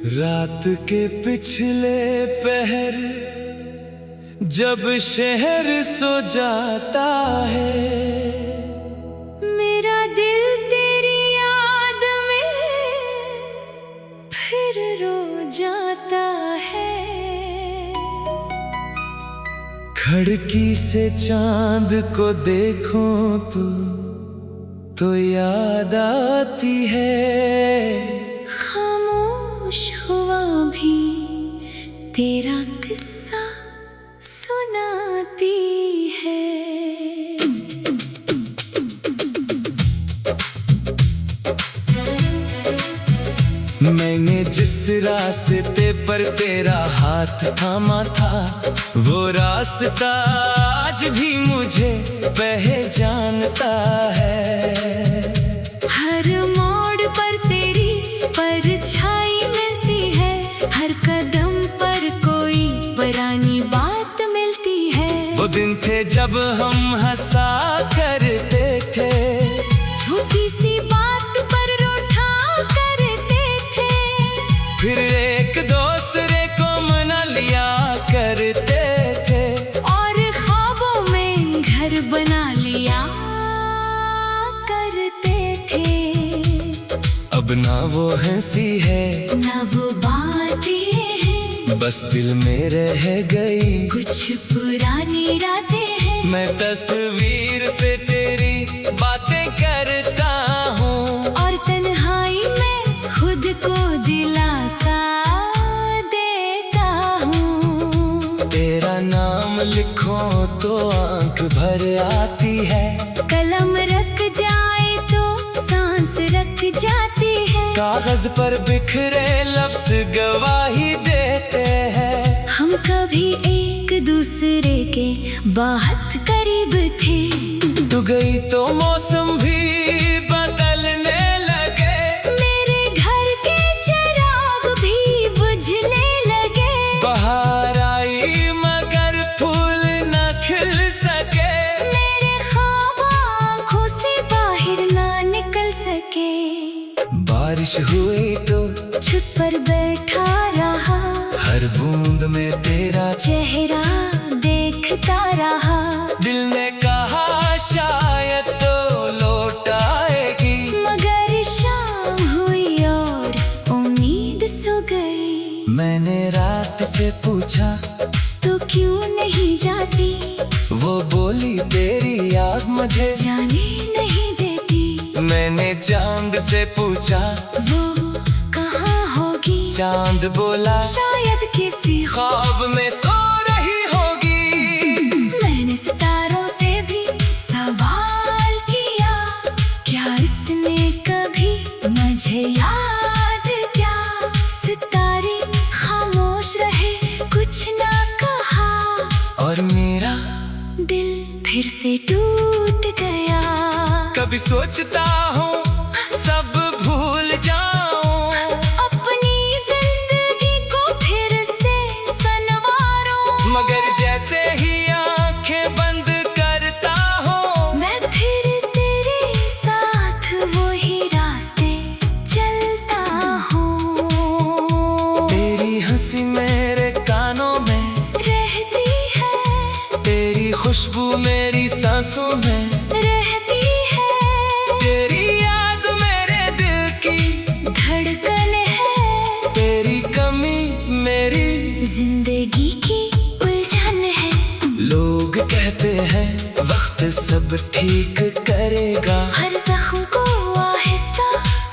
रात के पिछले पहर जब शहर सो जाता है, मेरा दिल तेरी याद में फिर रो जाता है। खिड़की से चांद को देखूं तो याद आती है। खामोश हुआ भी तेरा किस्सा सुनाती है। मैंने जिस रास्ते पर तेरा हाथ थामा था, वो रास्ता आज भी मुझे पहचानता है। हर मोड़ पर तेरी परछाई मिलती है, हर कदम पर कोई पुरानी बात मिलती है। वो दिन थे जब हम हंसा करते थे, छोटी सी बात पर रूठा करते थे। फिर एक दूसरे को मना लिया करते थे, और ख्वाबों में घर बना लिया करते थे। अब ना वो हंसी है ना वो बातें हैं, बस दिल में रह गई कुछ पुरानी रातें हैं। मैं तस्वीर से तेरी बातें करता हूँ, और तन्हाई में खुद को दिलासा देता हूँ। तेरा नाम लिखो तो आंख भर आती है, कलम रख जाए तो सांस रख जाती है। कागज पर बिखरे लफ्ज गवाही देते हैं। हम कभी एक दूसरे के बहुत करीब थे, तू गई तो मौसम भी बदलने लगे, मेरे घर के चिराग भी बुझने लगे। बाहर आई मगर फूल न खिल सके, मेरे ख्वाब आँखों से बाहर ना निकल सके। बारिश हुई तो छत पर बैठा रहा, हर बूंद में तेरा चेहरा देखता रहा। दिल ने कहा शायद तो लौट आएगी, मगर शाम हुई और उम्मीद सो गई। मैंने रात से पूछा तो क्यों नहीं जाती, वो बोली तेरी याद मुझे जाने नहीं देती। मैंने चांद से पूछा वो कहाँ होगी, चांद बोला शायद किसी ख्वाब में सो रही होगी। मैंने सितारों से भी सवाल किया, क्या इसने कभी मुझे याद किया। सितारे खामोश रहे, कुछ ना कहा, और मेरा दिल फिर से टूट गया। कभी सोचता हूँ सब भूल जाऊं, अपनी जिंदगी को फिर से संवारूं, मगर जैसे ही आंखें बंद करता हूँ, मैं फिर तेरे साथ वही रास्ते चलता हूँ। तेरी हंसी मेरे कानों में रहती है, तेरी खुशबू मेरी सांसों में रहती है, तेरी याद मेरे दिल की धड़कन है, तेरी कमी मेरी जिंदगी की उलझन है। लोग कहते हैं वक्त सब ठीक करेगा, हर जख्म को आहिस्ता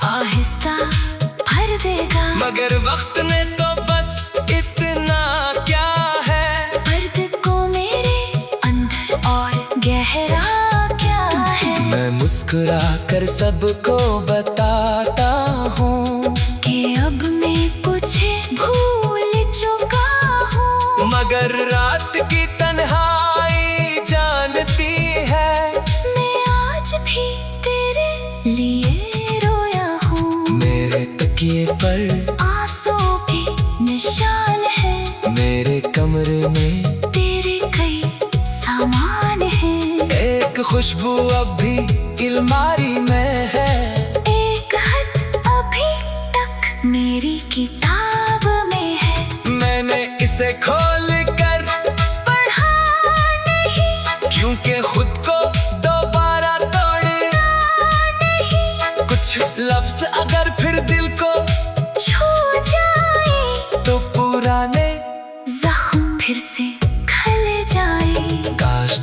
आहिस्ता भर देगा। मगर वक्त ने तो बस इतना क्या है, दर्द को मेरे अंदर और गहरा क्या है। मैं मुस्कुरा कर सबको बताता हूँ कि अब मैं कुछ भूल चुका हूँ, मगर रात की तन्हाई जानती है, मैं आज भी तेरे लिए रोया हूँ। मेरे तकिए पर आंसू भी निशान है, मेरे कमरे में तेरे कई सामान हैं। एक खुशबू अब भी अलमारी में है, एक खत अभी तक मेरी किताब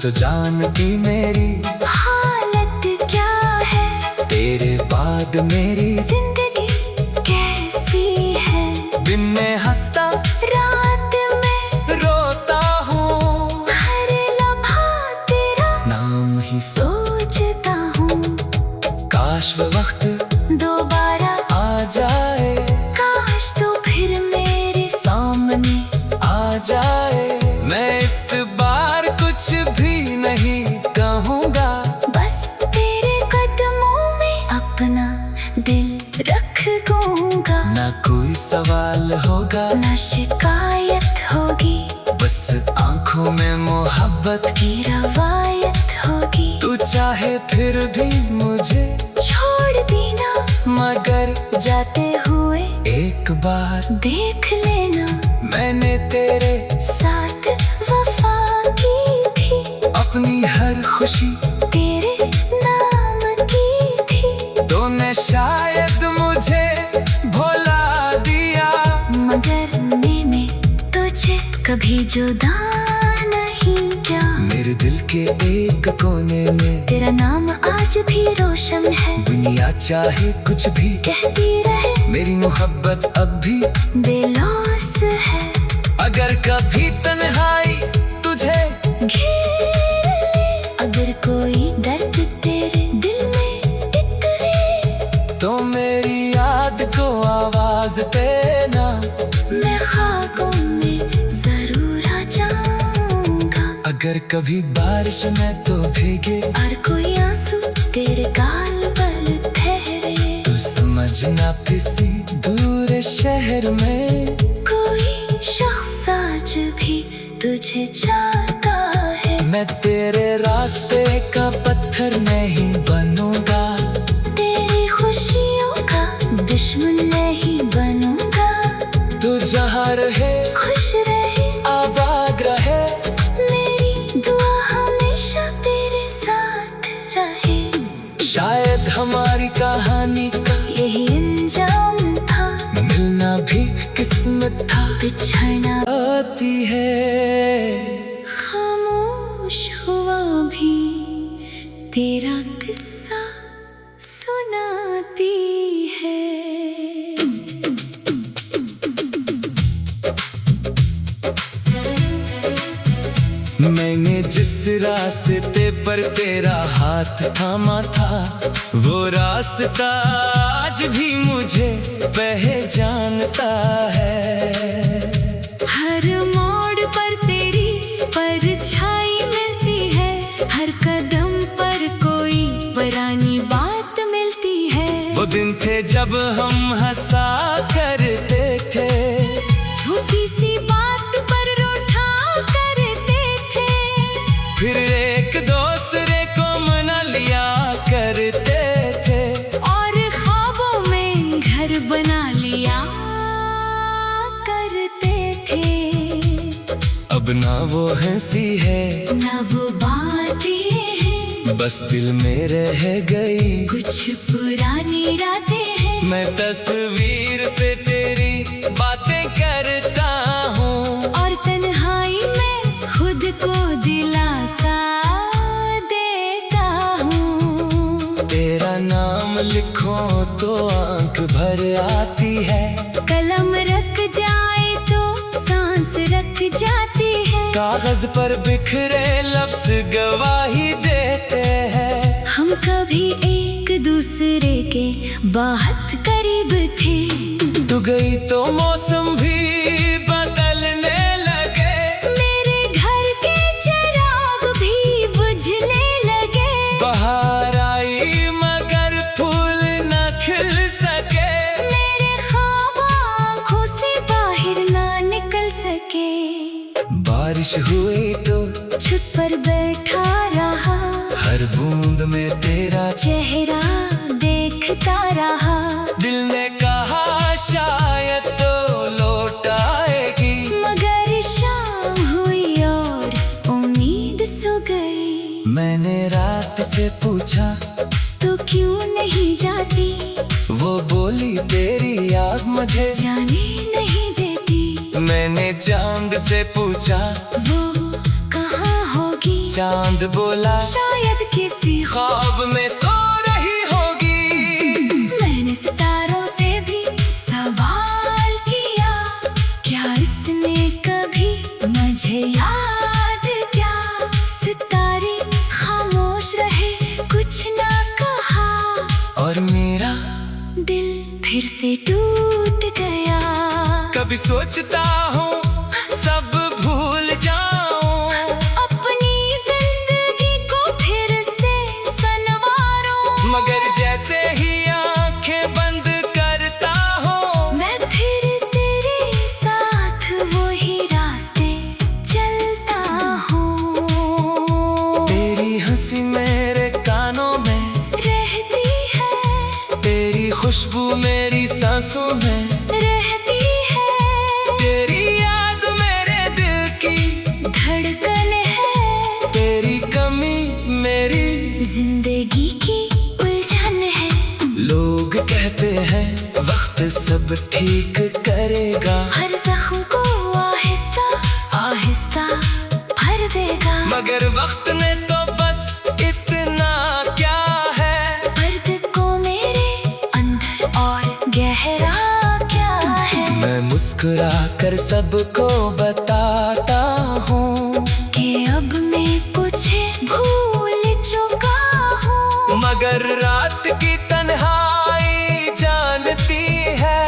तो जानती मेरी हालत क्या है, तेरे बाद मेरी जिंदगी कैसी है। दिन में हंसता रात में रोता हूँ, हर लम्हा तेरा नाम ही सोचता हूँ। काश वो वक्त दोबारा आ जाए, काश तू फिर मेरे सामने आ जाए। मैं इस बार कुछ भी नहीं कहूँगा, बस तेरे कदमों में अपना दिल रख दूंगा। ना कोई सवाल होगा, ना शिकायत होगी, बस आंखों में मोहब्बत की। की रवायत होगी। तू चाहे फिर भी मुझे छोड़ देना, मगर जाते हुए एक बार देख लेना, मैंने तेरे साथ वफा की थी, अपनी हर खुशी तेरे नाम की थी। तूने शायद मुझे भुला दिया, मगर मैंने तुझे कभी जुदा नहीं किया। मेरे दिल के एक कोने में तेरा नाम आज भी रोशन है, दुनिया चाहे कुछ भी कहती रहे मेरी मोहब्बत अब भी बेलौस है। अगर कभी तन्हाई तुझे घेर ले, अगर कोई दर्द तेरे दिल में इतरे, तो मेरी याद को आवाज देना, मैं ख्वाबों में जरूर आ जाऊंगा। अगर कभी बारिश में तो भीगे, और कोई आंसू तेरे गाल पर ठहरे, तो समझना किसी दूर शहर में कोई शख्स आज भी तुझे चाहता है। मैं तेरे रास्ते का पत्थर नहीं बनूंगा, तेरी खुशियों का दुश्मन नहीं बनूंगा। तू जहाँ रहे खुश रहे, आबाद रहे, मेरी दुआ हमेशा तेरे साथ रहे। शायद हमारी कहानी का यही अंजाम था, मिलना भी किस्मत था। बिछड़ना आती है खामोश हुआ भी तेरा किस्सा सुनाती है। मैंने जिस रास्ते पर तेरा हाथ थामा था, वो रास्ता आज भी मुझे पहचानता है। हर मोड़ पर तेरी परछाई मिलती है, हर कदम पर कोई पुरानी बात मिलती है। वो दिन थे जब हम हंसा करते थे, छोटी सी बात पर रूठा करते थे, फिर एक दूसरे को मना लिया करते थे, और ख्वाबों में घर बना लिया करते थे। अब ना वो हंसी है, ना वो बातें हैं, बस दिल में रह गई कुछ पुरानी रातें हैं। मैं तस्वीर से तेरी बातें करता हूँ, और तन्हाई में खुद को दिलासा देता हूँ। तेरा नाम लिखो तो आंख भर आती है, कलम रख जाए तो सांस रख जाती है। कागज पर बिखरे लफ्ज गवाही देते हैं। हम कभी एक दूसरे के बहुत करीब थे, तू गई तो मौसम भी बदलने लगे, मेरे घर के चिराग भी बुझने लगे। बाहर आई मगर फूल न खिल सके, मेरे ख्वाब आँखों से बाहर ना निकल सके। बारिश हुई तो छत पर बैठा रहा, हर बूंद में तेरा चेहरा देखता रहा। दिल ने कहा शायद तो लौट आएगी, मगर शाम हुई और उम्मीद सो गई। मैंने रात से पूछा तो क्यों नहीं जाती, वो बोली तेरी याद मुझे जाने नहीं देती। मैंने चांद से पूछा वो कहाँ होगी, चांद बोला शायद किसी ख्वाब में सो रही होगी। मैंने सितारों से भी सवाल किया, क्या इसने कभी मुझे याद किया? सितारे खामोश रहे, कुछ ना कहा, और मेरा दिल फिर से टूट गया। कभी सोचता हूँ सब भूल जाऊं, अपनी जिंदगी को फिर से संवारूं, मगर जैसे ही आंखें बंद करता हूँ मैं फिर तेरे साथ वही रास्ते चलता हूँ। तेरी हंसी मेरे कानों में रहती है, तेरी खुशबू मेरी सांसों में रहती है, तेरी याद मेरे दिल की धड़कन है, तेरी कमी मेरी जिंदगी की उलझन है। लोग कहते हैं वक्त सब ठीक करेगा, हर जख्म को आहिस्ता आहिस्ता भर देगा, मगर वक्त ने तो बस इतना क्या है, दर्द को मेरे अंदर और गहरा क्या है। मैं मुस्कुरा कर सबको बताता हूँ कि अब मैं तुझे भूल चुका हूँ, मगर रात की तन्हाई जानती है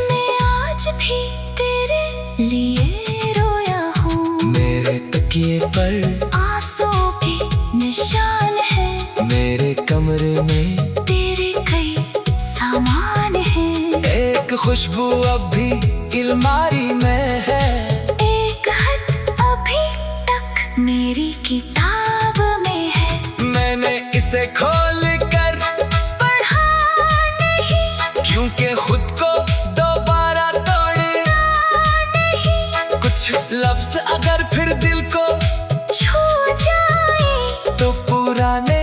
मैं आज भी तेरे लिए रोया हूँ। मेरे तकिए पर आंसू भी निशान है, मेरे कमरे में तेरे कई सामान है, एक खुशबू अब भी अलमारी में है, एक खत अभी तक मेरी किताब में है। मैंने इसे खोल कर पढ़ा नहीं, क्योंकि खुद को दोबारा तोड़े नहीं, कुछ लफ्ज अगर फिर दिल को छू जाए तो पुराने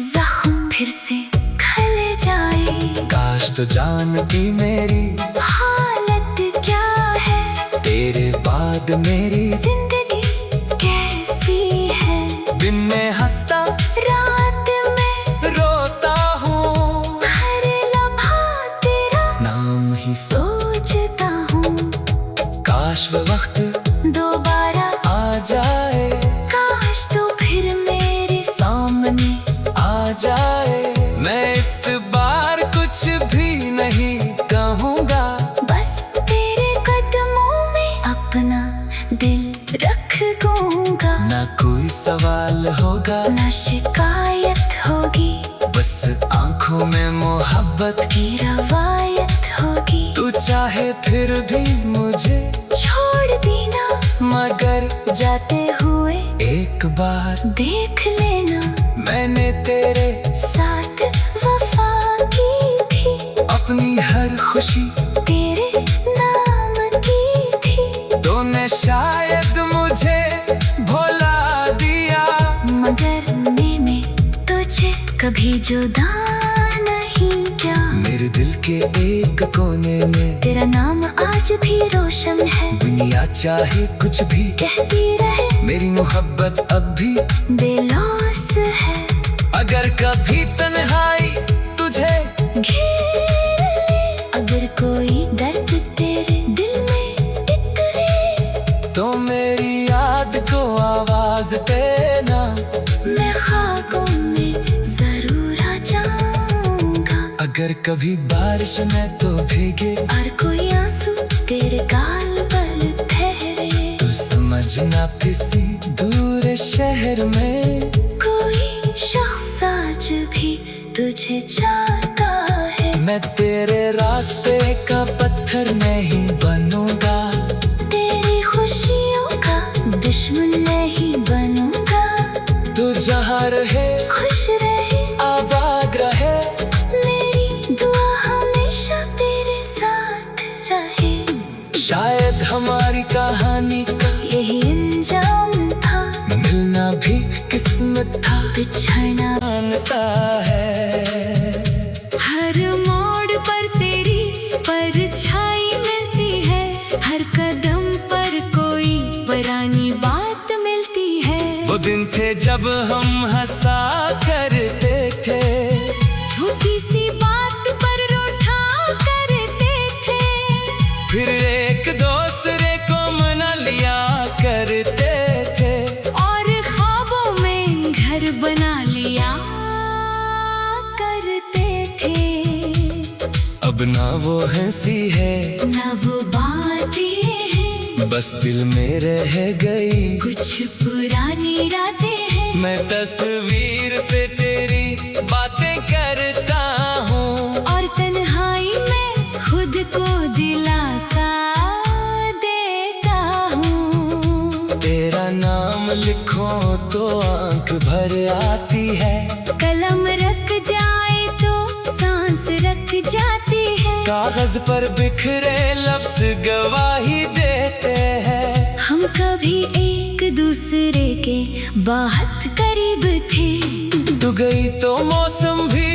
जख्म फिर से खल जाए। काश तो जानती मेरी हालत क्या है, तेरे बाद मेरी जिंदगी कैसी है? दिन में हंसता रात में रोता हूँ, हर लम्हा तेरा नाम ही सोचता हूँ। काश वो वक्त दोबारा आ जाए, काश तू फिर मेरे सामने आ जाए, मैं इस बार कुछ भी नहीं कहूँगा, बस तेरे कदमों में अपना दिल रख दूंगा। ना कोई सवाल होगा, ना शिकायत होगी, बस आंखों में मोहब्बत की की रवायत होगी। तू चाहे फिर भी मुझे छोड़ देना, मगर जाते हुए एक बार देख लेना, मैंने तेरे साथ वफा की थी, अपनी हर खुशी तेरे नाम की थी। तूने शायद मुझे भुला दिया, मगर मैंने तुझे कभी जुदा नहीं किया। मेरे दिल के एक कोने में तेरा नाम आज भी रोशन है, दुनिया चाहे कुछ भी कहती रहे मेरी मोहब्बत अब भी बेलौस है। अगर कभी तन्हाई तुझे घेर ले, अगर कोई दर्द तेरे दिल में इतरे, तो मेरी याद को आवाज देना, मैं ख्वाबों में जरूर आ जाऊंगा। अगर कभी बारिश में तो भीगे और कोई आंसू तेरे गाल पर ठहरे, तो समझना किसी दूर शहर में कोई शख्स आज भी तुझे चाहता है। मैं तेरे रास्ते का पत्थर नहीं बनूंगा, तेरी खुशियों का दुश्मन नहीं बनूंगा। तू जहाँ रहे खुश रहे, आबाद रहे, मेरी दुआ हमेशा तेरे साथ रहे। शायद हमारी कहानी का यही अंजाम था, मिलना भी किस्मत था, बिछड़ना जानता है। हर मोड़ पर तेरी परछाई मिलती है, हर कदम पर कोई पुरानी बात मिलती है। वो दिन थे जब हम हंसा करते थे, छोटी सी बात पर रूठा करते थे। फिर एक दूसरे को मना लिया करते थे, और ख्वाबों में घर बना लिया करते थे। अब ना वो हंसी है ना वो बातें हैं, बस दिल में रह गई कुछ पुरानी रातें हैं। मैं तस्वीर से तेरी बातें करता हूँ, और तन्हाई में खुद को दिलासा देता हूँ। तेरा नाम लिखो तो आंख भर आती है, कलम रख जाए तो सांस रख जाती है। कागज पर बिखरे लफ्ज गवाही देते हैं। हम कभी एक दूसरे के बहुत करीब थे, तू गई तो मौसम भी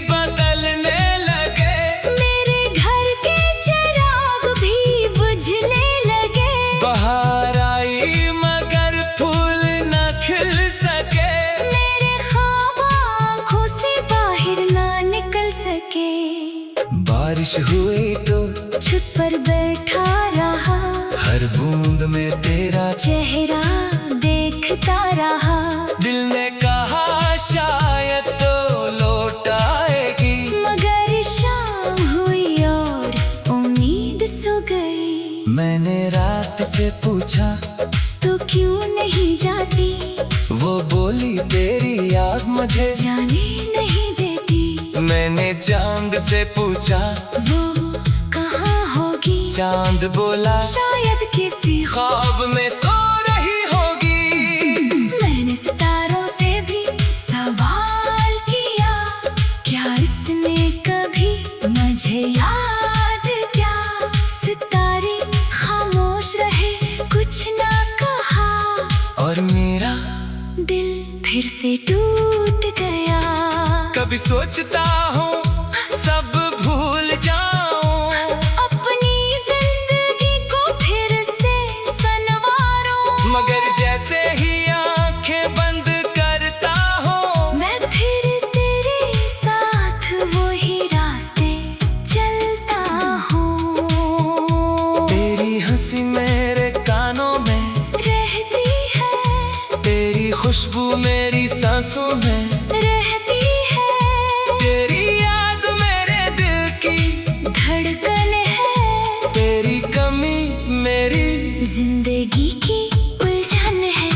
बदलने लगे, मेरे घर के चिराग भी बुझने लगे। बाहर आई मगर फूल न खिल सके, मेरे ख्वाब आँखों से बाहर ना निकल सके। बारिश हुई तो छत पर बैठा रहा, हर बूंद में तेरा चेहरा देखता रहा। दिल ने कहा शायद तो लौट आएगी, मगर शाम हुई और उम्मीद सो गई। मैंने रात से पूछा तो क्यों नहीं जाती, वो बोली तेरी याद मुझे जाने नहीं देती। मैंने चांद से पूछा वो कहाँ होगी, चांद बोला शायद किसी ख्वाब में सो रही होगी। मैंने सितारों से भी सवाल किया, क्या इसने कभी मुझे याद किया। सितारे खामोश रहे, कुछ ना कहा, और मेरा दिल फिर से टूट गया। कभी सोचता हूँ सब भूल जाऊं, अपनी जिंदगी को फिर से सनवारूं, मगर जैसे ही आंखें बंद करता हूँ, मैं फिर तेरे साथ वही रास्ते चलता हूँ। तेरी हंसी मेरे कानों में रहती है, तेरी खुशबू मेरी सांसों में रहती है, तेरी याद मेरे दिल की धड़कन है, तेरी कमी मेरी जिंदगी की उलझन है।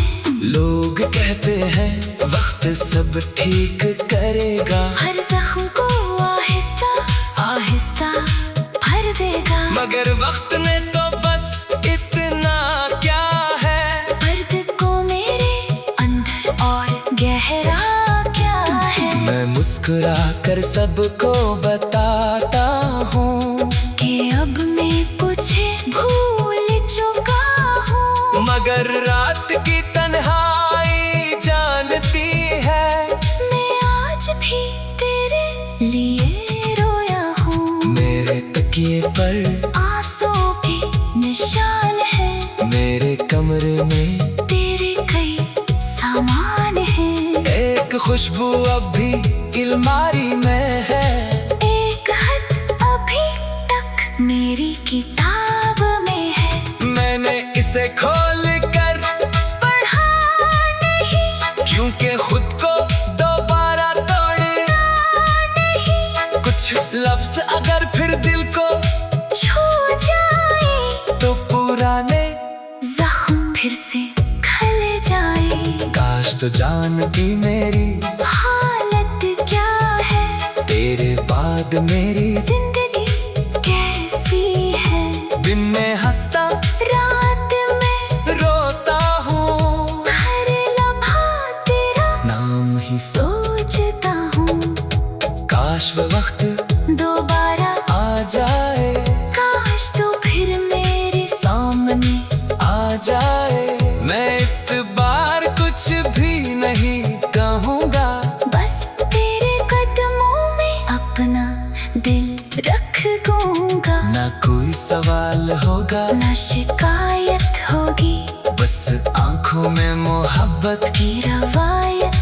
लोग कहते हैं वक्त सब ठीक करेगा, हर जख्म को आहिस्ता आहिस्ता भर देगा। मगर वक्त ने तो बस इतना क्या है, दर्द को मेरे अंदर और गहरा क्या है। मैं मुस्कुरा कर सबको बताता हूँ, कि अब मैं कुछ भूल चुका हूँ। मगर रात की तन्हाई जानती है, मैं आज भी तेरे लिए रोया हूँ। मेरे तकिए पर आंसू के निशान है, मेरे कमरे में तेरे कई सामान है। एक खुशबू अब भी अलमारी में है, एक खत अभी तक मेरी किताब में है। मैंने इसे खोल कर पढ़ा नहीं, क्योंकि खुद को दोबारा तोड़े नहीं, कुछ लफ्ज अगर फिर दिल को छू जाए तो पुराने जख्म फिर से खल जाए। काश तो जानती मेरी हालत क्या है, तेरे बाद मेरी जिंदगी कैसी है। दिन में हंसता रात में रोता हूँ, हर लम्हा तेरा नाम ही सोचता हूँ। काश वो वक्त दोबारा आ जाए, काश तो फिर मेरे सामने आ जाए। मैं इस बार कुछ भी नहीं कहूँगा, बस तेरे कदमों में अपना दिल रख दूंगा। ना कोई सवाल होगा, ना शिकायत होगी, बस आंखों में मोहब्बत की की रवायत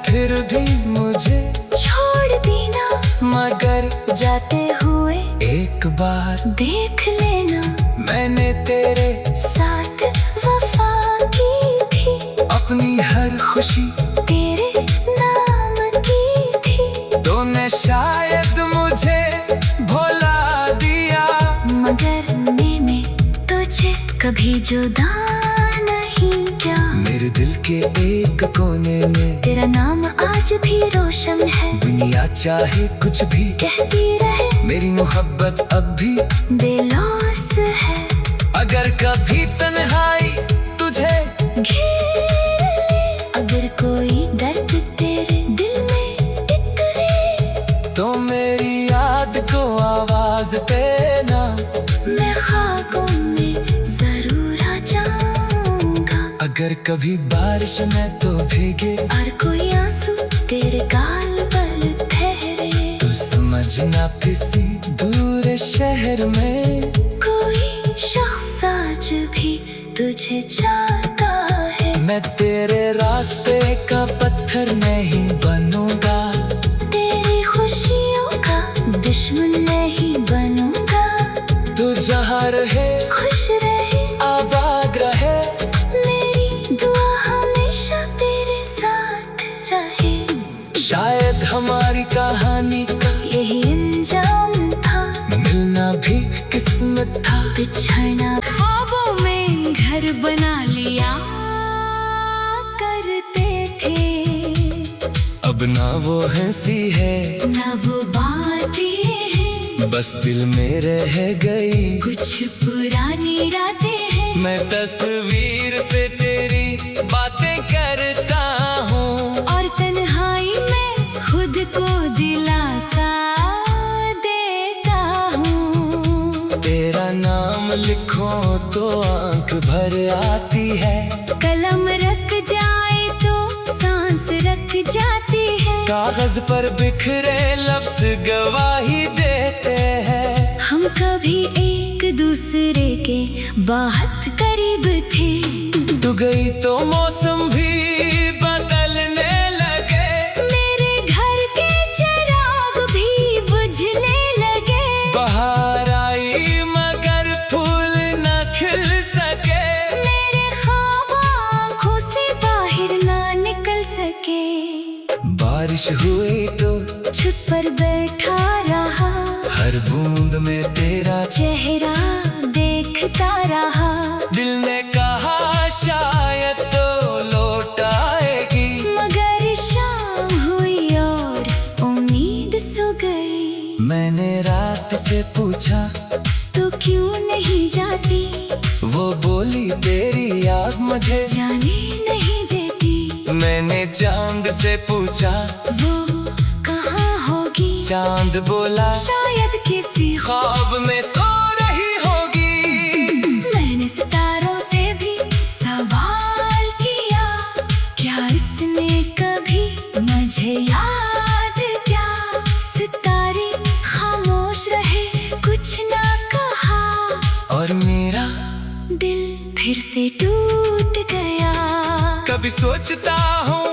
फिर भी मुझे छोड़ देना, मगर जाते हुए एक बार देख लेना, मैंने तेरे साथ वफा की थी, अपनी हर खुशी तेरे नाम की थी। तूने शायद मुझे भुला दिया, मगर मैंने तुझे कभी जुदा नहीं किया। मेरे दिल के एक कोने में तेरा नाम आज भी रोशन है, दुनिया चाहे कुछ भी कहती रहे मेरी मोहब्बत अब भी बेलौस है। अगर कभी तन्हाई तुझे घेरे, अगर कोई दर्द तेरे दिल में इतरे, तो मेरी याद को आवाज देना, मैं ख्वाबों में जरूर आ जाऊंगा। अगर कभी बारिश में तो भीगे और कोई आंसू तेरे गाल पर ठहरे, तो समझना किसी दूर शहर में कोई शख्स आज भी तुझे चाहता है। मैं तेरे रास्ते का पत्थर नहीं बनूंगा, तेरी खुशियों का दुश्मन नहीं बनूंगा। तू जहाँ रहे खुश रहे, आबाद रहे, मेरी दुआ हमेशा तेरे साथ रहे। शायद हमारी कहानी का यही अंजाम था, मिलना भी किस्मत था। बिछड़ना ख्वाबों में घर बना लिया करते थे, अब ना वो हंसी है ना वो बातें हैं, बस दिल में रह गई कुछ पुरानी रातें हैं। मैं तस्वीर से तेरी बातें करता हूँ, और तन्हाई में खुद को दिलासा देता हूँ। तेरा नाम लिखो तो आंख भर आती है, कलम रख जाए तो सांस रख जाती है। कागज पर बिखरे लफ्ज गवाही देते हैं। हम कभी एक दूसरे के बहुत करीब थे, तू गई तो मौसम भी बदलने लगे, मेरे घर के चिराग भी बुझने लगे। बाहर आई मगर फूल न खिल सके, मेरे ख्वाब आँखों से बाहर ना निकल सके। बारिश हुई तो छत पर बैठा रहा, हर बूंद में तेरा चेहरा देखता रहा। दिल ने कहा शायद तो लौट आएगी, मगर शाम हुई और उम्मीद सो गई। मैंने रात से पूछा तो क्यों नहीं जाती, वो बोली तेरी याद मुझे जाने नहीं देती। मैंने चांद से पूछा वो कहाँ होगी, चांद बोला शायद किसी ख्वाब में सो रही होगी। मैंने सितारों से भी सवाल किया, क्या इसने कभी मुझे याद किया। सितारे खामोश रहे, कुछ ना कहा, और मेरा दिल फिर से टूट गया। कभी सोचता हूँ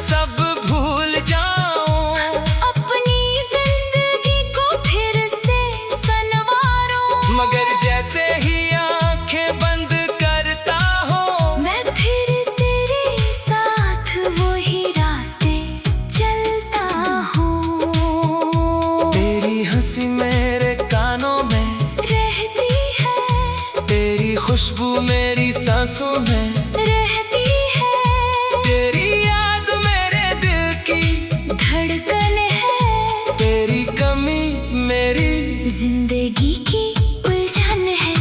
सब भूल जाऊं, अपनी जिंदगी को फिर से सनवारूं, मगर जैसे ही आंखें बंद करता हूँ, मैं फिर तेरे साथ वही रास्ते चलता हूँ। तेरी हंसी मेरे कानों में रहती है, तेरी खुशबू मेरी सांसों में रहती है, तेरी याद मेरे दिल की धड़कन है, तेरी कमी मेरी जिंदगी की उलझन है।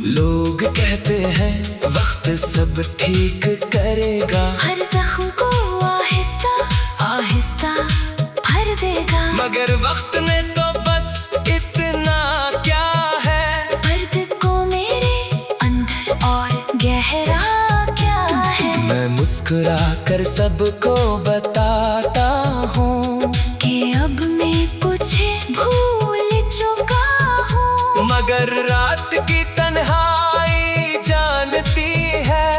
लोग कहते हैं वक्त सब ठीक करेगा, हर जख्म को आहिस्ता आहिस्ता भर देगा। मगर वक्त ने तो बस इतना क्या है, दर्द को मेरे अंदर और गहरा क्या है। मैं मुस्कुरा कर सबको बताता हूँ कि अब मैं कुछ भूल चुका हूँ, मगर रात की तन्हाई जानती है,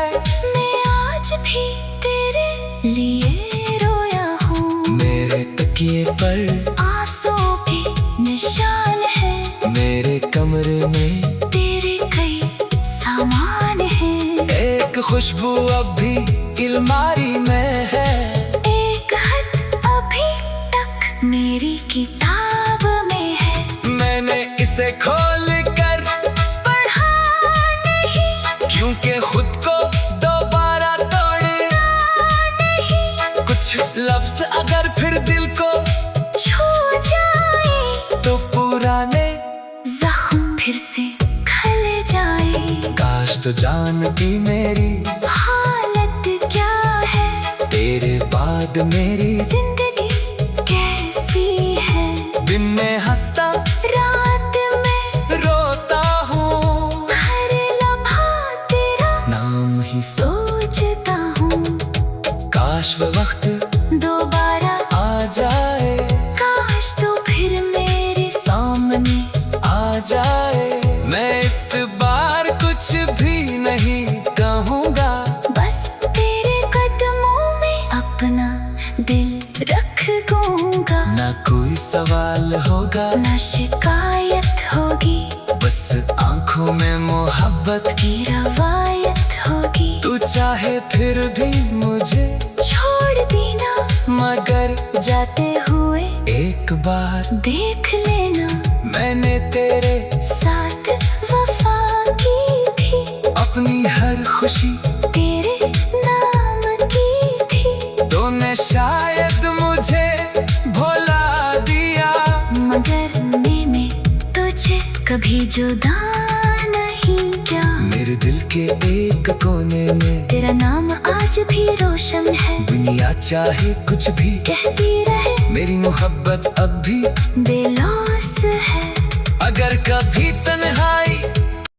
मैं आज भी तेरे लिए रोया हूँ। तकिए पर आंसू भी निशान है, मेरे कमरे में तेरे कई सामान है। एक खुशबू अब भी अलमारी में है, एक खत अभी तक मेरी किताब में है। मैंने इसे खोल कर पढ़ा नहीं, क्योंकि खुद को दोबारा तोड़े नहीं कुछ लफ्ज अगर फिर दिल को छू जाए तो पुराने जख्म फिर से खल जाए। काश तो जानती मेरी हालत क्या है, तेरे बाद मेरी जिंदगी कैसी है। दिन में हंसता रात में रोता हूँ, हर लम्हा तेरा नाम ही सोचता हूँ। काश वो वक्त दोबारा आ जाए, काश तो फिर मेरे सामने आ जाए। मैं इस बार कुछ भी नहीं कहूँगा, बस तेरे कदमों में अपना दिल रख दूंगा। ना कोई सवाल होगा, ना शिकायत होगी, बस आंखों में मोहब्बत की रवायत होगी। तू चाहे फिर भी मुझे छोड़ देना, मगर जाते हुए एक बार देख लेना, मैंने तेरे साथ वफा की थी। अपनी हर खुशी तेरे नाम की थी, तूने शायद मुझे भुला दिया, मगर मैंने तुझे कभी जुदा नहीं किया। मेरे दिल के एक कोने में तेरा नाम आज भी रोशन है, दुनिया चाहे कुछ भी कहती रहे मेरी मोहब्बत अब भी बेलौस है। अगर कभी